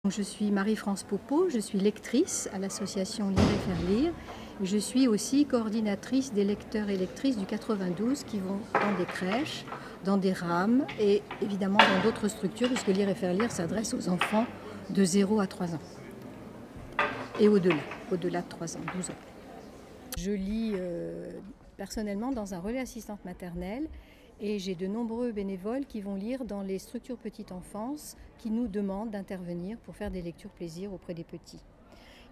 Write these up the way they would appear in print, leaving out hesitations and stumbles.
Je suis Marie-France Popeau, je suis lectrice à l'association Lire et faire lire. Je suis aussi coordinatrice des lecteurs et lectrices du 92 qui vont dans des crèches, dans des rames et évidemment dans d'autres structures puisque Lire et faire lire s'adresse aux enfants de 0 à 3 ans et au-delà de 3 ans, 12 ans. Je lis personnellement dans un relais assistante maternelle et j'ai de nombreux bénévoles qui vont lire dans les structures petite enfance qui nous demandent d'intervenir pour faire des lectures plaisir auprès des petits.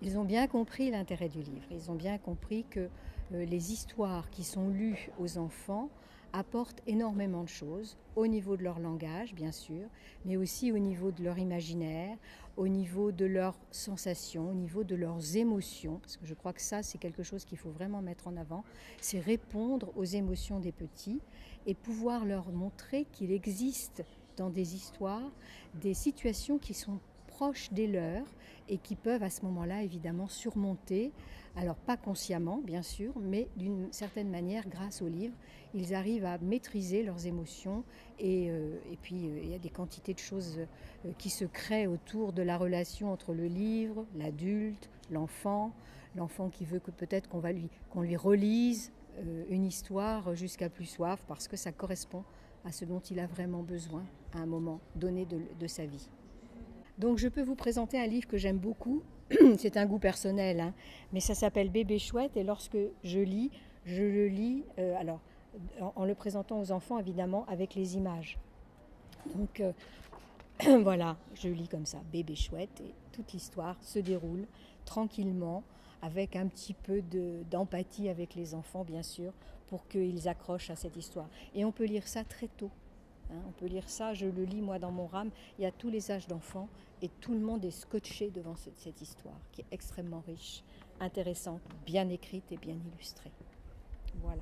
Ils ont bien compris l'intérêt du livre, ils ont bien compris que les histoires qui sont lues aux enfants apportent énormément de choses, au niveau de leur langage bien sûr, mais aussi au niveau de leur imaginaire, au niveau de leurs sensations, au niveau de leurs émotions, parce que je crois que ça c'est quelque chose qu'il faut vraiment mettre en avant, c'est répondre aux émotions des petits et pouvoir leur montrer qu'il existe dans des histoires des situations qui sont proches des leurs et qui peuvent à ce moment-là évidemment surmonter, alors pas consciemment bien sûr, mais d'une certaine manière grâce au livre, ils arrivent à maîtriser leurs émotions et puis il y a des quantités de choses qui se créent autour de la relation entre le livre, l'adulte, l'enfant qui veut que peut-être qu'on lui relise une histoire jusqu'à plus soif parce que ça correspond à ce dont il a vraiment besoin à un moment donné de sa vie. Donc je peux vous présenter un livre que j'aime beaucoup, c'est un goût personnel, hein, mais ça s'appelle Bébé Chouette et lorsque je le lis en le présentant aux enfants évidemment avec les images. Donc voilà, je lis comme ça, Bébé Chouette et toute l'histoire se déroule tranquillement avec un petit peu d'empathie avec les enfants bien sûr pour qu'ils accrochent à cette histoire. Et on peut lire ça très tôt. On peut lire ça, je le lis moi dans mon rame, il y a tous les âges d'enfants et tout le monde est scotché devant cette histoire qui est extrêmement riche, intéressante, bien écrite et bien illustrée. Voilà.